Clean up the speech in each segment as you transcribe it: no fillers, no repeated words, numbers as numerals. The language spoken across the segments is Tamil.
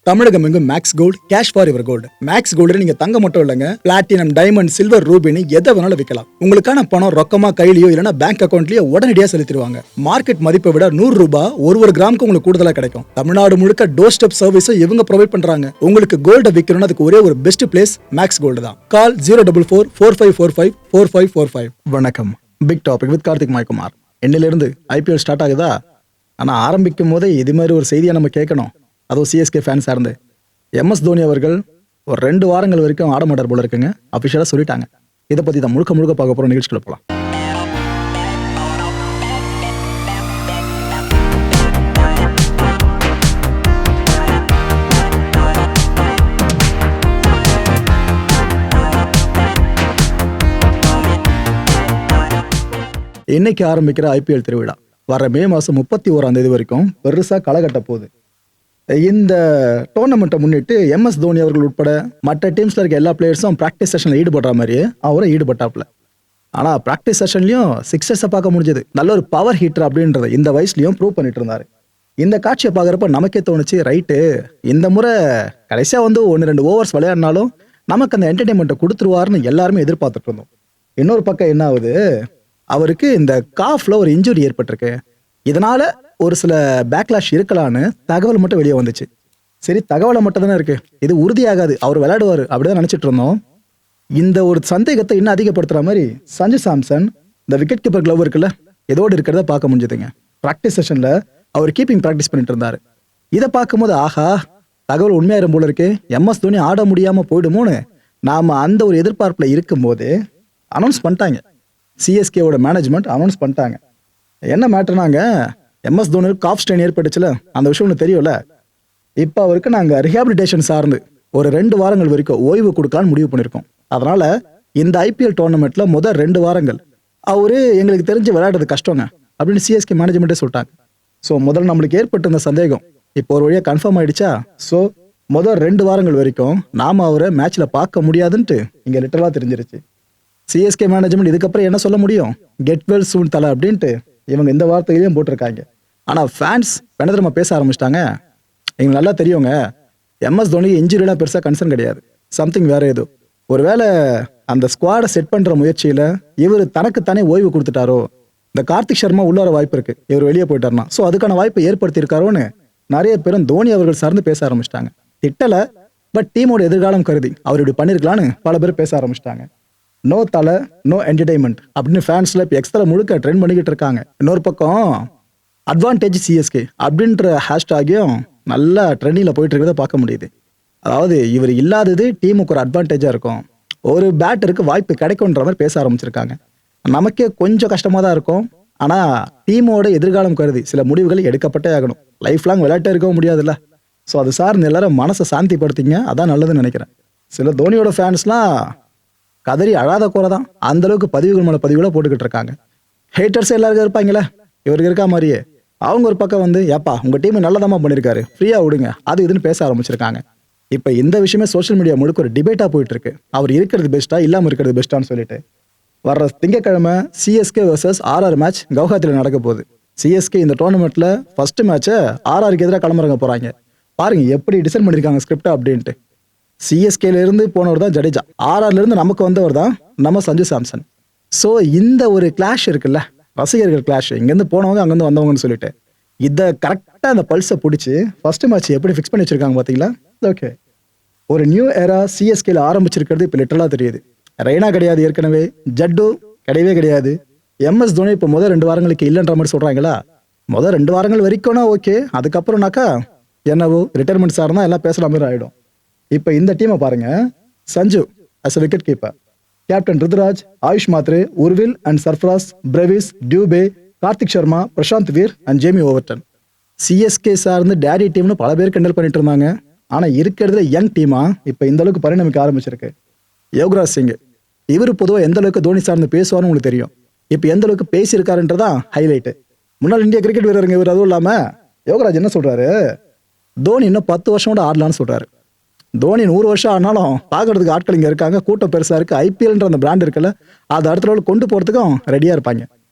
தமிழகம் எங்கும் Max Gold cash for your gold. Max Gold நீங்க தங்க மட்டும் இல்லைங்க, பிளாட்டினம், டைமண்ட், சில்வர், ரூபினி எதை வேணாலும் விற்கலாம். உங்களுக்கான பணம் ரொக்கமா கையிலயோ இல்லைன்னா பேங்க் அக்கௌண்ட்லயோ உடனடியாக செலுத்திடுவாங்க. மார்க்கெட் மதிப்பை விட 100 ரூபாய் ஒரு கிராமுக்கு உங்களுக்கு கூடுதலா கிடைக்கும். தமிழ்நாடு முழுக்க டோர் ஸ்டெப் சர்வீஸும் இவங்க ப்ரொவைட் பண்றாங்க. உங்களுக்கு கோல்ட விற்கணும்னு அதுக்கு ஒரே ஒரு பெஸ்ட் பிளேஸ் மேக்ஸ் கோல்டு தான். கால் 04445454545. வணக்கம். பிக் டாபிக் வித் கார்த்திக் மாய்குமார். என்னிலிருந்து IPL ஸ்டார்ட் ஆகுதா? ஆனா ஆரம்பிக்கும் போதே இது மாதிரி ஒரு செய்தியை நம்ம கேட்கணும். அதுவும் சிஎஸ்கே ஃபேன்ஸ் சார்ந்து MS தோனி அவர்கள் ஒரு 2 வாரங்கள் வரைக்கும் ஆட மாட்டார் போல இருக்குங்க. அஃபிஷியலாக சொல்லிட்டாங்க. இதை பற்றி தான் முழுக்க பார்க்க போகிற நிகழ்ச்சிக்குள்ள போகலாம். இன்னைக்கு ஆரம்பிக்கிற IPL திருவிழா வர மே மாதம் 31ஆம் தேதி வரைக்கும் பெருசாக களை கட்ட போகுது. இந்த டோர்னமெண்ட்டை முன்னிட்டு MS தோனி அவர்கள் உட்பட மற்ற டீம்ஸில் இருக்க எல்லா பிளேயர்ஸும் ப்ராக்டிஸ் செஷனில் ஈடுபடுற மாதிரியே அவரும் ஈடுபட்டாப்புல. ஆனால் ப்ராக்டிஸ் செஷன்லையும் சிக்ஸர்ஸை பார்க்க முடிஞ்சது. நல்ல ஒரு பவர் ஹீட்டர் அப்படின்றத இந்த வயசுலையும் ப்ரூவ் பண்ணிட்டு இருந்தாரு. இந்த காட்சியை பார்க்குறப்ப நமக்கே தோணுச்சு, ரைட்டு, இந்த முறை கடைசியாக 1-2 ஓவர்ஸ் விளையாடினாலும் நமக்கு அந்த என்டர்டைன்மெண்ட்டை கொடுத்துருவாருன்னு எல்லாருமே எதிர்பார்த்துட்டு இருந்தோம். இன்னொரு பக்கம் என்ன ஆகுது, அவருக்கு இந்த காஃப்ல ஒரு இன்ஜுரி ஏற்பட்டிருக்கு. இதனால ஒரு சில பேக்லாஷ் இருக்கலான்னு தகவல் மட்டும் வெளியே வந்துச்சு. சரி, தகவலை மட்டும் தானே இருக்கு, இது உறுதியாகாது, அவர் விளையாடுவார் அப்படிதான் நினைச்சிட்டு இருந்தோம். இந்த ஒரு சந்தேகத்தை இன்னும் அதிகப்படுத்துற மாதிரி சஞ்சு சாம்சன் இந்த விக்கெட் கீப்பர் கிளவ் இருக்குல்ல, இதோடு இருக்கிறத பார்க்க முடிஞ்சதுங்க. ப்ராக்டிஸ் செஷன்ல அவர் கீப்பிங் ப்ராக்டிஸ் பண்ணிட்டு இருந்தாரு. இதை பார்க்கும்போது ஆஹா, தகவல் உண்மையாயிரும் போல இருக்கு, MS தோனி ஆட முடியாம போயிடுமோன்னு நாம அந்த ஒரு எதிர்பார்ப்புல இருக்கும்போது அனௌன்ஸ் பண்ணிட்டாங்க. சிஎஸ்கேவோட மேனேஜ்மெண்ட் அனௌன்ஸ் பண்ணிட்டாங்க. என்ன மேட்டர்னாங்க, MS தோனிக்கு காஃப் ஸ்ட்ரெயின் ஏற்பட்டுச்சுல, அந்த விஷயம் ஒன்று தெரியும்ல. இப்போ அவருக்கு நாங்கள் ரிஹாபிலிட்டேஷன் சார்ந்து ஒரு 2 வாரங்கள் வரைக்கும் ஓய்வு கொடுக்கலான்னு முடிவு பண்ணியிருக்கோம். அதனால இந்த IPL டோர்னமெண்ட்ல முதல் 2 வாரங்கள் அவரு எங்களுக்கு தெரிஞ்சு விளையாடுறது கஷ்டங்க அப்படின்னு சிஎஸ்கே மேனேஜ்மெண்ட்டே சொல்லிட்டாங்க. ஸோ முதல்ல நம்மளுக்கு ஏற்பட்டிருந்த சந்தேகம் இப்போ ஒரு வழியாக கன்ஃபார்ம் ஆயிடுச்சா. ஸோ முதல் 2 வாரங்கள் வரைக்கும் நாம அவரை மேட்ச்ல பார்க்க முடியாதுன்ட்டு இங்க லிட்டரலா தெரிஞ்சிருச்சு. சிஎஸ்கே மேனேஜ்மெண்ட் இதுக்கப்புறம் என்ன சொல்ல முடியும், கெட் வெல் சூன் தலை அப்படின்ட்டு இவங்க இந்த வார்த்தையிலையும் போட்டிருக்காங்க. ஆனால் ஃபேன்ஸ் பெனதரமா பேச ஆரம்பிச்சிட்டாங்க. எங்களுக்கு நல்லா தெரியுங்க, MS தோனிக்கு இன்ஜுரியெல்லாம் பெருசாக கன்சர்ன் கிடையாது, சம்திங் வேற ஏதோ. ஒருவேளை அந்த ஸ்குவாடை செட் பண்ணுற முயற்சியில் இவர் தனக்குத்தானே ஓய்வு கொடுத்துட்டாரோ, இந்த கார்த்திக் சர்மா உள்ளார வாய்ப்பு இருக்கு, இவர் வெளியே போயிட்டார்னா, ஸோ அதுக்கான வாய்ப்பை ஏற்படுத்தியிருக்காரோன்னு நிறைய பேரும் தோனி அவர்கள் சார்ந்து பேச ஆரம்பிச்சிட்டாங்க. திட்டலை, பட் டீமோட எதிர்காலம் கருதி அவர் இப்படி பண்ணியிருக்கலான்னு பல பேர் பேச ஆரம்பிச்சிட்டாங்க. நோ தலை நோ என்டர்டைன்மெண்ட் அப்படின்னு ஃபேன்ஸ்ல இப்போ எக்ஸ்ட்ரா முழுக்க ட்ரெண்ட் பண்ணிக்கிட்டு இருக்காங்க. இன்னொரு பக்கம் அட்வான்டேஜ் சிஎஸ்கே அப்படின்ற ஹேஷ்டாகையும் நல்லா ட்ரெண்டிங்கில் போயிட்டு இருக்கிறத பார்க்க முடியுது. அதாவது இவர் இல்லாதது டீமுக்கு ஒரு அட்வான்டேஜாக இருக்கும், ஒரு பேட்டருக்கு வாய்ப்பு கிடைக்கும்ன்ற மாதிரி பேச ஆரம்பிச்சிருக்காங்க. நமக்கே கொஞ்சம் கஷ்டமாக தான் இருக்கும். ஆனால் டீமோட எதிர்காலம் கருதி சில முடிவுகள் எடுக்கப்பட்டே ஆகணும். லைஃப் லாங் விளையாட்டே இருக்கவும் முடியாதுல்ல. ஸோ அது சார்ந்து எல்லாரும் மனசை சாந்திப்படுத்திங்க, அதான் நல்லதுன்னு நினைக்கிறேன். சில தோனியோட ஃபேன்ஸ்லாம் கதறி அழாத குறை தான், அந்த அளவுக்கு பதிவுகள் மேலே பதிவுகளை போட்டுக்கிட்டு இருக்காங்க. ஹேட்டர்ஸ் எல்லாருக்கும் இருப்பாங்களே, இவருக்கு இருக்கா மாதிரியே அவங்க ஒரு பக்கம் வந்து, ஏப்பா உங்க டீம் நல்லதாமா பண்ணியிருக்காரு, ஃப்ரீயா விடுங்க, அது இதுன்னு பேச ஆரம்பிச்சிருக்காங்க. இப்போ இந்த விஷயமே சோஷியல் மீடியா முழுக்க ஒரு டிபேட்டா போயிட்டு இருக்கு. அவர் இருக்கிறது பெஸ்ட்டா இல்லாமல் இருக்கிறது பெஸ்ட்டான்னு சொல்லிட்டு. வர்ற திங்கக்கிழமை CSK vs RR மேட்ச் கவுஹாத்தியில் நடக்க போகுது. CSK இந்த டோர்னமெண்ட்ல ஃபர்ஸ்ட் மேட்சை RRக்கு எதிராக களமிறங்க போறாங்க. பாருங்க எப்படி டிசைன் பண்ணியிருக்காங்க ஸ்கிரிப்டா அப்படின்ட்டு. CSKல இருந்து போனவர் தான் ஜடேஜா, RRல இருந்து நமக்கு வந்தவர் தான் நம்ம சஞ்சு சாம்சன். ஸோ இந்த ஒரு கிளாஷ் இருக்குல்ல, ரசிகர்கள் கிளாஷ், இங்கேருந்து போனவங்க அங்கேருந்து வந்தவங்கன்னு சொல்லிட்டு இதை கரெக்டாக அந்த பல்ஸை பிடிச்சி ஃபர்ஸ்ட் மேட்ச் எப்படி ஃபிக்ஸ் பண்ணி வச்சிருக்காங்க பார்த்தீங்களா. ஓகே, ஒரு நியூ ஏரா CSKல ஆரம்பிச்சிருக்கிறது இப்போ லிட்டரலாக தெரியுது. ரெய்னா கிடையாது, ஏற்கனவே ஜட்டு கிடையவே கிடையாது. MS தோனி இப்போ முதல் 2 வாரங்களுக்கு இல்லைன்ற மாதிரி சொல்கிறாங்களா. முதல் 2 வாரங்கள் வரைக்கும்னா ஓகே, அதுக்கப்புறம்னாக்கா என்னவோ ரிட்டைர்மெண்ட் சார்னா எல்லாம் பேசுகிற மாதிரி ஆகிடும். இப்போ இந்த டீமை பாருங்க, Sanju as wicket keeper, captain Ruturaj, Ayush Mhatre, Urvil and Sarfaraz, Brevis, Dube, Kartik Sharma, Prashant Veer and Jamie Overton. CSK சார்ந்து டேடி டீம்னு பல பேர் கண்டல் பண்ணிட்டு இருந்தாங்க. ஆனால் இருக்கிறதுல யங் டீமா இப்போ இந்த அளவுக்கு பரிணமிக்க ஆரம்பிச்சிருக்கு. யோகராஜ் சிங், இவர் பொதுவாக எந்த அளவுக்கு தோனி சார்ந்து பேசுவார்னு உங்களுக்கு தெரியும். இப்போ எந்த அளவுக்கு பேசியிருக்காருன்றதான் ஹைலைட்டு. முன்னாள் இந்திய கிரிக்கெட் வீரருங்க இவர். அதுவும் இல்லாமல் யோகராஜ் என்ன சொல்றாரு, தோனி இன்னும் 10 வருஷம் கூட ஆடலான்னு சொல்றாரு. தோனி 100 வருஷம் ஆனாலும் பார்க்கறதுக்கு ஆட்கள் இங்கே இருக்காங்க, கூட்டம் பெருசாக இருக்குது, IPLன்ற அந்த பிராண்ட் இருக்குல்ல, அதை அடுத்த லெவலுக்கு கொண்டு போகிறதுக்கும் ரெடியாக இருப்பாங்க.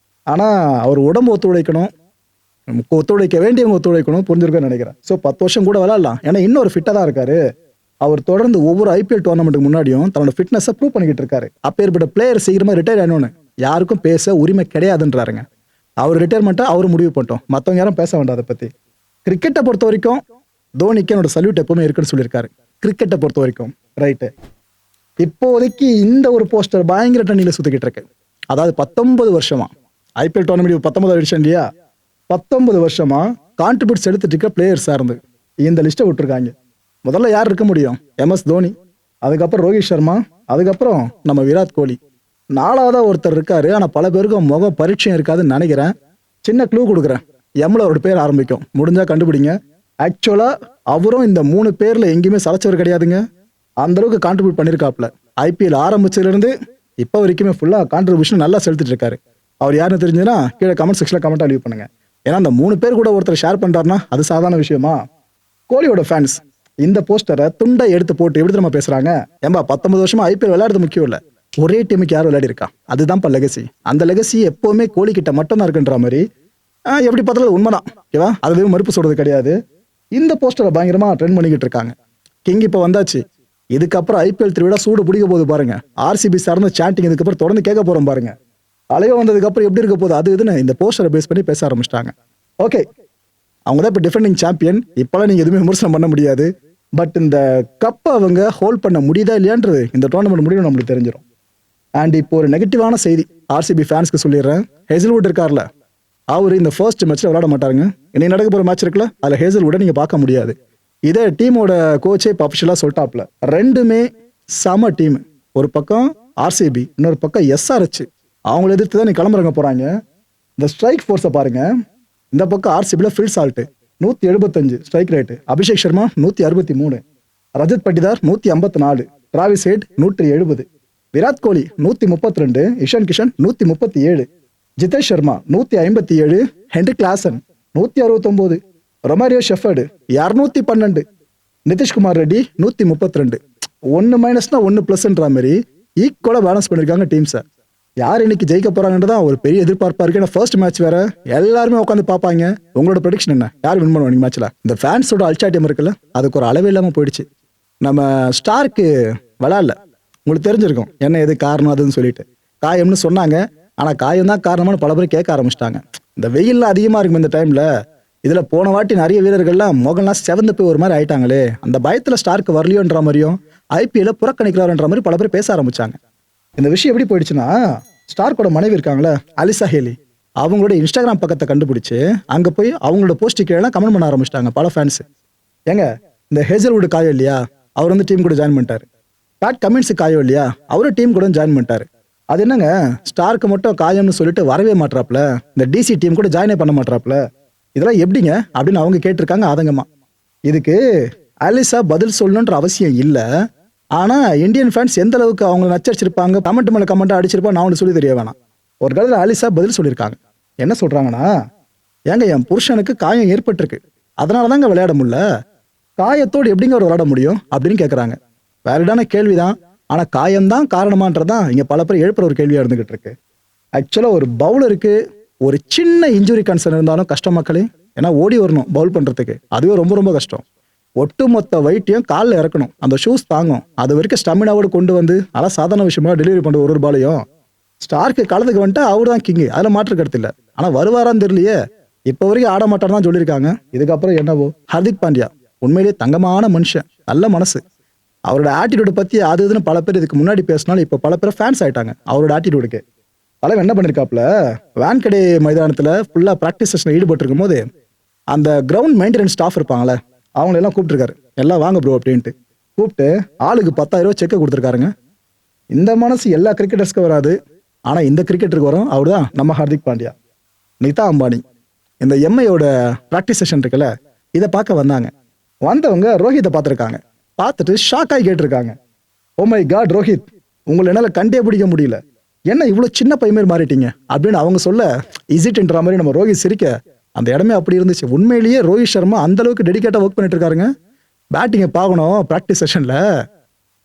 ஆனால் அவர் உடம்பு ஒத்துழைக்கணும், நமக்கு ஒத்துழைக்க வேண்டியவங்க ஒத்துழைக்கணும், புரிஞ்சிருக்குன்னு நினைக்கிறேன். ஸோ 10 வருஷம் கூட விளையாடலாம். ஏன்னா இன்னொரு ஃபிட்டாக தான் இருக்காரு. அவர் தொடர்ந்து ஒவ்வொரு ஐபிஎல் டோர்னமெண்ட்டுக்கு முன்னாடியும் தன்னோட ஃபிட்னஸை ப்ரூவ் பண்ணிக்கிட்டு இருக்காரு. அப்பேற்பட்ட பிளேயர் சீக்கிரமா ரிட்டையர் ஆகணும்னு யாருக்கும் பேச உரிமை கிடையாதுன்றாருங்க. அவர் ரிட்டையர்மெண்ட்டை அவர் முடிவு பண்ணிட்டோம், மற்றவங்க யாரும் பேச வேண்டாம் அதை பற்றி. கிரிக்கெட்டை பொறுத்த வரைக்கும் தோனிக்கு என்னோட சல்யூட் எப்பவுமே இருக்குன்னு சொல்லியிருக்காரு. கிரிக்கெட்டை பொறுத்த வரைக்கும் ரைட்டு. இப்போதைக்கு இந்த ஒரு போஸ்டர் பயங்கர டன்னியில் சுற்றிக்கிட்டு இருக்கு. அதாவது 19 வருஷமா ஐபிஎல் டோர்னமெண்ட் 19 எடிஷன் இல்லையா, 19 வருஷமா கான்ட்ரிபியூட்ஸ் எடுத்துட்டு இருக்க பிளேயர்ஸாக இருந்து இந்த லிஸ்ட்டை விட்டுருக்காங்க. முதல்ல யார் இருக்க முடியும்? எம்எஸ் தோனி, அதுக்கப்புறம் ரோஹித் சர்மா, அதுக்கப்புறம் நம்ம விராட் கோலி. 4வதா ஒருத்தர் இருக்காரு. ஆனால் பல பேருக்கு முக பரிச்சயம் இருக்காதுன்னு நினைக்கிறேன். சின்ன க்ளூ கொடுக்குறேன். எம்ல அவரோட பேர் ஆரம்பிக்கும், முடிஞ்சா கண்டுபிடிங்க. ஆக்சுவலா அவரும் இந்த 3 பேர்ல எங்கேயுமே சலைச்சவர் கிடையாதுங்க. அந்த அளவுக்கு கான்ட்ரிபியூட் பண்ணியிருக்காப்ல. ஐபிஎல் ஆரம்பிச்சதுலேருந்து இப்போ வரைக்குமே ஃபுல்லாக கான்ட்ரிபியூஷன் நல்லா செலுத்திட்டு இருக்காரு. அவர் யாருன்னு தெரிஞ்சுன்னா கீழே கமெண்ட் செக்ஷனில் கமெண்ட்டாக லீவ் பண்ணுங்க. ஏன்னா அந்த 3 பேர் கூட ஒருத்தர் ஷேர் பண்ணுறாருன்னா அது சாதாரண விஷயமா? கோலியோட ஃபேன்ஸ் இந்த போஸ்டரை துண்டை எடுத்து போட்டு எப்படி நம்ம பேசுறாங்க? ஏம்பா 19 வருஷமா ஐபிஎல் விளையாடுறது முக்கியம் இல்லை, ஒரே டீமுக்கு யாரும் விளையாடி இருக்கா, அதுதான் லெகசி. அந்த லெகசி எப்பவுமே கோலி கிட்ட மட்டும் தான் இருக்குன்ற மாதிரி எப்படி பார்த்தாலும் உண்மைதான். ஓகேவா? அது மறுப்பு சொல்றது கிடையாது. இந்த போஸ்டரை பயங்கரமா ட்ரெண்ட் பண்ணிக்கிட்டு இருக்காங்க. கிங் இப்போ வந்தாச்சு. இதுக்கப்புறம் ஐபிஎல் திருவிழா சூடு பிடிக்க போகுது பாருங்க. ஆர்சிபி சார்ந்த சாண்டிங் இதுக்கப்புறம் தொடர்ந்து கேட்க போறோம் பாருங்க. அலையோ வந்ததுக்கு அப்புறம் எப்படி இருக்க போகுது அது இதுன்னு இந்த போஸ்டரை பேஸ் பண்ணி பேச ஆரம்பிச்சிட்டாங்க. ஓகே, அவங்க தான் இப்போ டிஃபெண்டிங் சாம்பியன். இப்போலாம் நீங்கள் எதுவுமே விமர்சனம் பண்ண முடியாது. பட் இந்த கப்பை அவங்க ஹோல்ட் பண்ண முடியுதா இல்லையான்றது இந்த டோர்னமெண்ட் முடியும் நம்மளுக்கு தெரிஞ்சிடும். அண்ட் இப்போ ஒரு நெகட்டிவான செய்தி ஆர்சிபி ஃபேன்ஸ்க்கு சொல்லிடுறேன். ஹேசல்வுட் இருக்கார்ல, அவர் இந்த ஃபர்ஸ்ட் மேட்ச்சில் விளையாட மாட்டாருங்க. இன்னைக்கு நடக்க போகிற மேட்ச் இருக்குல்ல, அதில் ஹேசல்வுட்டை நீங்கள் பார்க்க முடியாது. இதே டீமோட கோச்சே இப்போ அஃபிஷியலாக சொல்லிட்டாப்ல. ரெண்டுமே சம டீம். ஒரு பக்கம் ஆர்சிபி, இன்னொரு பக்கம் எஸ்ஆர்ஹெச். அவங்கள எதிர்த்து தான் நீ கிளம்புறங்க போகிறாங்க. இந்த ஸ்ட்ரைக் ஃபோர்ஸை பாருங்க. இந்த பக்கம் ஆர்சிபியில் Phil Salt 175 strike rate, Abhishek Sharma 163, Rajat Patidar 154, Travis Head 170, Virat Kohli 132, Ishan Kishan 137, Jitesh Sharma 157, Heinrich Klaasen 169, Romario Shepherd 212, நிதிஷ்குமார் ரெட்டி 132. 1 மைனஸ்னா 1 பிளஸ்ன்ற மாதிரி ஈக்குவலாக பேலன்ஸ் பண்ணியிருக்காங்க டீம்ஸை. யார் இன்னைக்கு ஜெயிக்க போறாங்கன்றதான் ஒரு பெரிய எதிர்பார்ப்பா இருக்கு. ஏன்னா ஃபர்ஸ்ட் மேட்ச் வேற, எல்லாருமே உட்காந்து பார்ப்பாங்க. உங்களோட ப்ரெடிக்ஷன் என்ன? யார் வின் பண்ணுவாங்க மேட்ச்ல? இந்த ஃபேன்ஸோட அல்சாட்டியம் இருக்குல்ல, அதுக்கு ஒரு அளவே இல்லாமல் போயிடுச்சு. நம்ம ஸ்டார்க்கு விளையாடல, உங்களுக்கு தெரிஞ்சிருக்கும் என்ன எது காரணம் அதுன்னு சொல்லிட்டு. காயம்னு சொன்னாங்க, ஆனால் காயம் தான் காரணமான பல பேர் கேட்க ஆரம்பிச்சிட்டாங்க. இந்த வெயில்லாம் அதிகமாக இருக்கும் இந்த டைம்ல. இதில் போன வாட்டி நிறைய வீரர்கள்லாம் முகம்லாம் செவந்து போய் ஒரு மாதிரி ஆயிட்டாங்களே, அந்த பயத்தில் ஸ்டார்க்கு வரலையோன்ற மாதிரியும் ஐபிஎல்ல புறக்கணிக்கிறாருன்ற மாதிரி பல பேர் பேச ஆரம்பிச்சாங்க. இந்த விஷயம் எப்படி போயிடுச்சுன்னா, ஸ்டார்க்கோட மனைவி இருக்காங்களே அலிசா ஹேலி, அவங்களோட இன்ஸ்டாகிராம் பக்கத்தை கண்டுபிடிச்சு அங்கே போய் அவங்களோட போஸ்ட்டு கீழே கமெண்ட் பண்ண ஆரம்பிச்சிட்டாங்க பல ஃபேன்ஸ். ஏங்க இந்த ஹேசல்வுட் காயம் இல்லையா, அவர் வந்து டீம் கூட ஜாயின் பண்ணிட்டாரு. பேட் கமின்ஸுக்கு காயம் இல்லையா, அவரும் டீம் கூட ஜாயின் பண்ணிட்டாரு. அது என்னங்க, ஸ்டார்க்கு மட்டும் காயம்னு சொல்லிட்டு வரவே மாட்டாப்ல, இந்த டிசி டீம் கூட ஜாயினே பண்ண மாட்டாப்ல, இதெல்லாம் எப்படிங்க அப்படின்னு அவங்க கேட்டிருக்காங்க ஆதங்கமா. இதுக்கு அலிசா பதில் சொல்லணுன்ற அவசியம் இல்லை. ஆனா இந்தியன் ஃபேன்ஸ் எந்த அளவுக்கு அவங்க நச்சரிச்சிருப்பாங்க, கமெண்ட் மேல கமெண்ட் அடிச்சிருப்பாங்க, நான் ஒன்று சொல்லி தெரிய வேணாம். ஒரு காலத்தில் அலிசா பதில் சொல்லியிருக்காங்க. என்ன சொல்றாங்கன்னா, ஏங்க என் புருஷனுக்கு காயம் ஏற்பட்டிருக்கு, அதனால தாங்க விளையாட முடியல, காயத்தோடு எப்படிங்க அவர் விளையாட முடியும் அப்படின்னு கேட்குறாங்க. வேலிடான கேள்விதான். ஆனா காயம்தான் காரணமான்றதான் இங்க பல பேர் எழுப்புற ஒரு கேள்வியா இருந்துகிட்டு இருக்கு. ஆக்சுவலா ஒரு பவுலருக்கு ஒரு சின்ன இன்ஜுரி கன்சர்ன் இருந்தாலும் கஷ்டம் மக்களே. ஏன்னா ஓடி வரணும் பவுல் பண்றதுக்கு, அதுவே ரொம்ப ரொம்ப கஷ்டம். ஒட்டுமொத்த வெயிட்டையும் காலில் இறக்கணும், அந்த ஷூஸ் தாங்கும். அது வரைக்கும் ஸ்டமினாவோடு கொண்டு வந்து அதெல்லாம் சாதாரண விஷயமா டெலிவரி பண்ணுற ஒரு பாலையும். ஸ்டார்க்கு காலத்துக்கு வந்துட்டு அவர் தான் கிங்கு, அதில் மாற்று கருத்து இல்லை. ஆனால் வருவாரான்னு தெரியலையே, இப்போ வரைக்கும் ஆட மாட்டார் தான் சொல்லியிருக்காங்க. இதுக்கப்புறம் என்னவோ. ஹர்திக் பாண்டியா உண்மையிலேயே தங்கமான மனுஷன், நல்ல மனசு. அவரோட ஆட்டிடியூட் பற்றி அது இதுன்னு பல பேர் இதுக்கு முன்னாடி பேசினாலும் இப்போ பல பேர் ஃபேன்ஸ் ஆயிட்டாங்க அவரோட ஆட்டிடியூடுக்கு. தலைவன் என்ன பண்ணியிருக்காப்புல, வான்கடே மைதானத்தில் ஃபுல்லாக ப்ராக்டிஸ் செஷனில் ஈடுபட்டிருக்கும் போது அந்த கிரவுண்ட் மெயின்டெனன்ஸ் ஸ்டாஃப் இருப்பாங்களே, அவங்களெல்லாம் கூப்பிட்டுருக்காரு. எல்லாம் வாங்க ப்ரோ அப்படின்ட்டு கூப்பிட்டு ஆளுக்கு 10,000 ரூபா செக்கை கொடுத்துருக்காருங்க. இந்த மனசு எல்லா கிரிக்கெட்டர்ஸ்க்கும் வராது, ஆனால் இந்த கிரிக்கெட்டருக்கு வரும். அவர் தான் நம்ம ஹர்திக் பாண்டியா. நிதா அம்பானி இந்த எம்ஐயோட ப்ராக்டிஸ் செஷன் இருக்குல்ல, இதை பார்க்க வந்தாங்க. வந்தவங்க ரோஹித்தை பார்த்துருக்காங்க. பார்த்துட்டு ஷாக்காகி கேட்டிருக்காங்க, ஓ மை காட் ரோஹித், உங்களை என்னால் கண்டே பிடிக்க முடியல, என்ன இவ்வளோ சின்ன பையன் மாறிட்டீங்க அப்படின்னு அவங்க சொல்ல, இசிட்ன்ற மாதிரி நம்ம ரோஹித் சிரிக்க, அந்த இடமே அப்படி இருந்துச்சு. உண்மையிலேயே ரோஹித் சர்மா அந்த அளவுக்கு டெடிகேட்டாக ஒர்க் பண்ணிட்டு இருக்காருங்க. பேட்டிங்கை பார்க்கணும் ப்ராக்டிஸ் செஷனில்.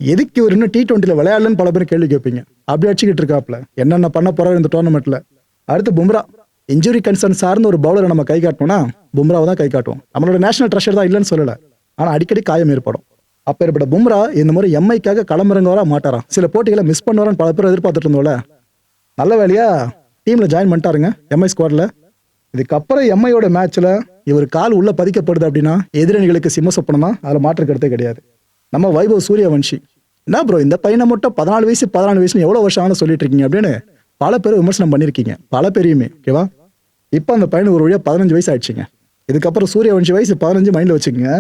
எதுக்கு இவர் இன்னும் T20 விளையாடலன்னு பல பேர் கேள்வி கேட்பீங்க. அப்படி அடிச்சுக்கிட்டு இருக்காப்ல. என்னென்ன பண்ண போறாரு இந்த டோர்னமெண்ட்ல. அடுத்து பும்ரா இன்ஜுரி கன்சர்ன் சார்ந்த ஒரு பவுலரை நம்ம கை காட்டணும்னா பும்ராவை தான் கை காட்டுவோம். நம்மளோட நேஷனல் ட்ரெஷர் தான் இல்லைன்னு சொல்லலை, ஆனால் அடிக்கடி காயம் ஏற்படும். அப்பேற்பட்ட பும்ரா இந்த மாதிரி எம்ஐக்காக களமிறங்க மாட்டாராம். சில போட்டிகளை மிஸ் பண்ணுவாரான்னு பல பேர் எதிர்பார்த்துட்டு இருந்தோம்ல, நல்ல வேலையா டீமில் ஜாயின் பண்ணிட்டாருங்க எம்ஐ ஸ்குவாடில். இதுக்கப்புறம் எம்ஐயோட மேட்ச்சில் இவர் கால் உள்ள பதிக்கப்படுது அப்படின்னா எதிரணிகளுக்கு சிம்ம சொப்பனம் தான், அதில் மாற்று கருத்தே கிடையாது. நம்ம வைபவ் சூரியவன்ஷி என்ன ப்ரோ இந்த பையனை மட்டும் 14 வயசுன்னு எவ்வளோ வருஷம் ஆனாலும் சொல்லிட்டு இருக்கீங்க அப்படின்னு பல பேர் விமர்சனம் பண்ணியிருக்கீங்க, பல பேரையுமே. ஓகேவா, இப்போ அந்த பையனுக்கு ஒரு வழியாக 15 வயசு ஆயிடுச்சுங்க. இதுக்கப்புறம் சூரியவன்ஷி வயசு 15 மைண்டில் வச்சுக்கோங்க.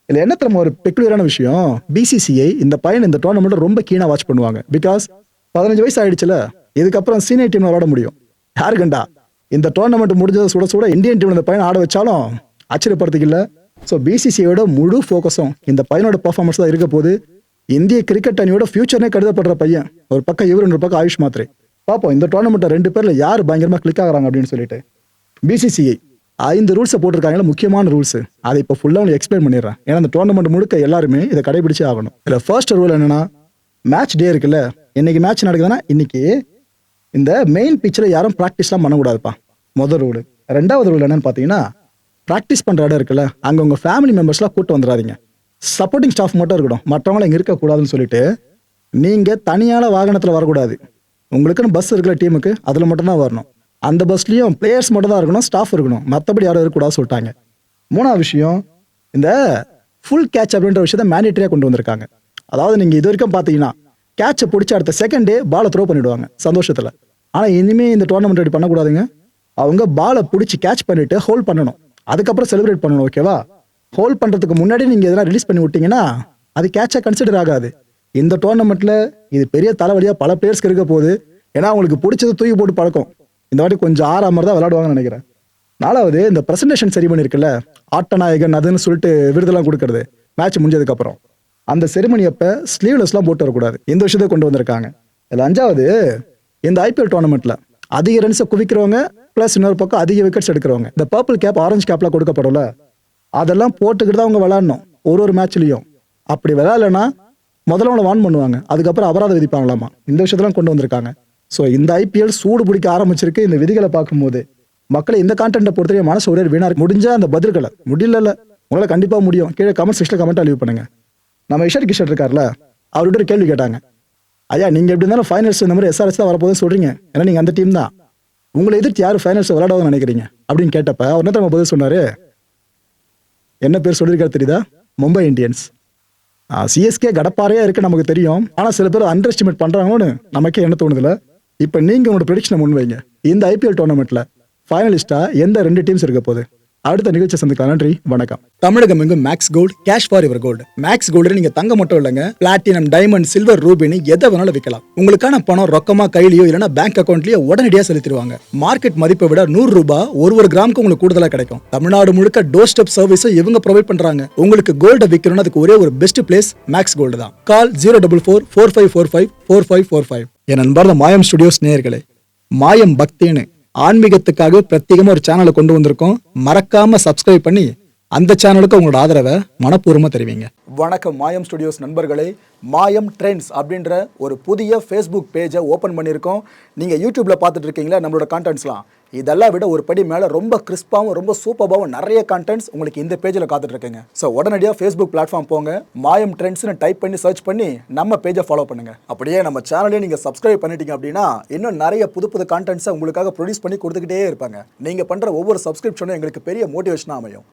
இல்லை என்ன தெரியுமா ஒரு பெக்குலரான விஷயம், பிசிசிஐ இந்த பையன் இந்த டோர்னமெண்ட்டை ரொம்ப கீனாக வாட்ச் பண்ணுவாங்க. பிகாஸ் 15 வயசு ஆயிடுச்சுல, இதுக்கப்புறம் சீனியர் டீம்ல விளாட முடியும். யாரு கண்டா இந்த டோர்னமெண்ட் முடிஞ்சதை சுட சுட இந்தியன் டீம் இந்த பையனை ஆட வச்சாலும் ஆச்சரியப்படுறதுக்கு இல்லை. ஸோ பிசிசிஐயோட முழு ஃபோக்கஸும் இந்த பையனோட பர்ஃபார்மன்ஸ் தான் இருக்க போது. இந்திய கிரிக்கெட் அணியோட ஃபியூச்சர்னே கருதப்படுற பையன், ஒரு பக்கம் இவர், ஒரு பக்கம் ஆயுஷ் மாத்ரே. பார்ப்போம் இந்த டோர்னமெண்ட்டை 2 பேர்ல யார் பயங்கரமாக கிளிக் ஆகிறாங்க அப்படின்னு சொல்லிட்டு. பிசிசிஐ 5 ரூல்ஸை போட்டிருக்காங்களா, முக்கியமான ரூல்ஸ். அதை இப்போ ஃபுல்லாக உங்களுக்கு எக்ஸ்பிளைன் பண்ணிடுறேன். ஏன்னா அந்த டோர்னமெண்ட் முழுக்க எல்லாருமே இதை கடைபிடிச்சே ஆகணும். இதில் ஃபர்ஸ்ட் ரூல் என்னன்னா, மேட்ச் டே இருக்குல்ல, இன்னைக்கு மேட்ச் நடக்குதுன்னா இன்னைக்கு இந்த மெயின் பிச்சில் யாரும் ப்ராக்டிஸ்லாம் பண்ணக்கூடாதுப்பா, முதல் ரூல். 2வது ரூல் என்னன்னு பார்த்தீங்கன்னா, ப்ராக்டிஸ் பண்ணுற இடம் இருக்குல்ல, அங்கே உங்கள் ஃபேமிலி மெம்பர்ஸ்லாம் கூட்டு வந்துடாதீங்க, சப்போர்ட்டிங் ஸ்டாஃப் மட்டும் இருக்கணும், மற்றவங்களும் இங்கே இருக்கக்கூடாதுன்னு சொல்லிட்டு நீங்கள் தனியான வாகனத்தில் வரக்கூடாது. உங்களுக்குன்னு பஸ் இருக்கிற டீமுக்கு அதில் மட்டும்தான் வரணும். அந்த பஸ்லேயும் பிளேயர்ஸ் மட்டும் தான் இருக்கணும், ஸ்டாஃப் இருக்கணும், மற்றபடி யாரும் இருக்கக்கூடாது சொல்லிட்டாங்க. 3வது விஷயம், இந்த ஃபுல் கேட்ச் அப்படின்ற விஷயத்த மேண்டேட்டரியாக கொண்டு வந்திருக்காங்க. அதாவது நீங்கள் இது வரைக்கும் பார்த்தீங்கன்னா கேட்சை பிடிச்ச அடுத்த செகண்டே பாலை த்ரோ பண்ணிவிடுவாங்க சந்தோஷத்தில். ஆனால் இனிமேல் இந்த டோர்னமெண்ட் ரெடி பண்ணக்கூடாதுங்க. அவங்க பாலை பிடிச்சி கேட்ச் பண்ணிவிட்டு ஹோல்ட் பண்ணணும், அதுக்கப்புறம் செலிப்ரேட் பண்ணணும். ஓகேவா, ஹோல்ட் பண்ணுறதுக்கு முன்னாடி நீங்கள் எதனா ரிலீஸ் பண்ணி விட்டீங்கன்னா அது கேட்சாக கன்சிடர் ஆகாது. இந்த டோர்னமெண்ட்டில் இது பெரிய தலைவலியாக பல பிளேயர்ஸ்க்கு இருக்க போகுது. ஏன்னா அவங்களுக்கு பிடிச்சது தூக்கி போட்டு பழக்கம். இந்த வாட்டி கொஞ்சம் மாதிரி தான் விளையாடுவாங்கன்னு நினைக்கிறேன். 4வது, இந்த பிரசன்டேஷன் செரிமனி இருக்குல்ல, ஆட்டநாயகன் அதுன்னு சொல்லிட்டு விருதெல்லாம் கொடுக்கறது மேட்ச் முடிஞ்சதுக்கப்புறம், அந்த செரிமனி அப்போ ஸ்லீவ்லெஸ்லாம் போட்டு வரக்கூடாது. இந்த விஷயத்தை கொண்டு வந்திருக்காங்க. இதில் 5வது, இந்த ஐபிஎல் டோர்னமெண்ட்டில் அதிக ரன்ஸை குவிக்கிறவங்க ப்ளஸ் இன்னொரு பக்கம் அதிக விக்கெட்ஸ் எடுக்கிறவங்க, இந்த பர்பிள் கேப் ஆரஞ்சு கேப்லாம் கொடுக்கப்படல, அதெல்லாம் போட்டுக்கிட்டு தான் அவங்க விளையாடணும் ஒரு மேட்ச்லையும். அப்படி விளையாடலைன்னா முதல்ல அவங்கள வான் பண்ணுவாங்க, அதுக்கப்புறம் அபராதம் விதிப்பாங்களாமா. இந்த விஷயத்தெல்லாம் கொண்டு வந்திருக்காங்க. ஸோ இந்த ஐபிஎல் சூடு பிடிக்க ஆரம்பிச்சிருக்கு. இந்த விதிகளை பார்க்கும்போது மக்களை இந்த கான்டென்ட்டை பொறுத்தவரை மனசு ஒரே வீணா இருக்கு. முடிஞ்சா அந்த பதில்களை முடியல, உங்களால் கண்டிப்பாக முடியும். கீழே கமெண்ட் செக்ஷனில் கமெண்ட்டாக லீவ் பண்ணுங்க. நம்ம இஷர் கிஷர் இருக்கார்ல, அவர்கிட்ட ஒரு கேள்வி கேட்டாங்க. ஐயா நீங்கள் எப்படி இருந்தாலும் ஃபைனல்ஸ் இந்த மாதிரி எஸ்ஆர்எஸ் தான் வரப்போகுதுன்னு சொல்கிறீங்க, ஏன்னா நீங்கள் அந்த டீம் தான், உங்களை எதிர்த்து யார் ஃபைனல்ஸ் விளையாடுவாங்கன்னு நினைக்கிறீங்க அப்படின்னு கேட்டப்ப அவர் என்ன நம்ம பதில் சொன்னார், என்ன பேர் சொல்லியிருக்காரு தெரியுதா, மும்பை இந்தியன்ஸ். சிஎஸ்கே கடப்பாறையாக இருக்குது நமக்கு தெரியும், ஆனால் சில பேர் அண்டர் எஸ்டிமேட் பண்ணுறாங்களோன்னு நமக்கே என்ன தோணுதில்ல. இப்போ நீங்கள் உங்களோட ப்ரெடிக்ஷனை முன்வைங்க, இந்த ஐபிஎல் டோர்னமெண்ட்டில் ஃபைனலிஸ்ட்டாக எந்த 2 டீம்ஸ் இருக்க போகுது. அடுத்த நிகழ்ச்சி சந்திக்கலாம். நன்றி, வணக்கம். தமிழகம் எங்கும் Max Gold, cash for your gold. Max Gold நீங்க தங்க மட்டும் இல்லைங்க, பிளாட்டினம், டைமண்ட், சில்வர், ரூபினி எதை வேணாலும் விற்கலாம். உங்களுக்கான பணம் ரொக்கமா கையிலயோ இல்லைன்னா பேங்க் அக்கௌண்ட்லயோ உடனடியாக செலுத்திடுவாங்க. மார்க்கெட் மதிப்பை விட 100 ரூபாய் ஒரு கிராமுக்கு உங்களுக்கு கூடுதலா கிடைக்கும். தமிழ்நாடு முழுக்க டோர் ஸ்டெப் சர்வீஸ் இவங்க ப்ரொவைட் பண்றாங்க. உங்களுக்கு கோல்ட விற்கணும்னு அதுக்கு ஒரே ஒரு பெஸ்ட் பிளேஸ் மேக்ஸ் கோல்டு தான். கால் 04445454545. என் அன்பார்ந்த மாயம் ஸ்டுடியோஸ் நேயர்களே, மாயம் பக்தின்னு ஆன்மீகத்துக்காக பிரத்யேகமா ஒரு சேனலை கொண்டு வந்திருக்கோம். மறக்காம சப்ஸ்கிரைப் பண்ணி அந்த சேனலுக்கு உங்களோட ஆதரவை மனப்பூர்வமாக தெரிவிங்க. வணக்கம் மாயம் ஸ்டுடியோஸ் நண்பர்களே. மாயம் ட்ரெண்ட்ஸ் அப்படின்ற ஒரு புதிய ஃபேஸ்புக் பேஜை ஓப்பன் பண்ணியிருக்கோம். நீங்கள் யூடியூப்பில் பார்த்துட்டு இருக்கீங்களா நம்மளோட கான்டென்ட்ஸ்லாம், இதெல்லாம் விட ஒரு படி மேலே ரொம்ப கிறிஸ்பாகவும் ரொம்ப சூப்பராகவும் நிறைய கான்டென்ட்ஸ் உங்களுக்கு இந்த பேஜில் காத்துட்ருக்குங்க. ஸோ உடனடியாக ஃபேஸ்புக் பிளாட்ஃபார்ம் போங்க, மாயம் ட்ரெண்ட்ஸ்னு டைப் பண்ணி சர்ச் பண்ணி நம்ம பேஜை ஃபாலோ பண்ணுங்கள். அப்படியே நம்ம சேனலையும் நீங்கள் சப்ஸ்கிரைப் பண்ணிட்டீங்க அப்படின்னா இன்னும் நிறைய புது கான்டென்ட்ஸை உங்களுக்காக ப்ரொடியூஸ் பண்ணி கொடுத்துக்கிட்டே இருப்பாங்க. நீங்கள் பண்ணுற ஒவ்வொரு சப்ஸ்கிரிப்ஷனும் எங்களுக்கு பெரிய மோட்டிவேஷனாக அமையும்.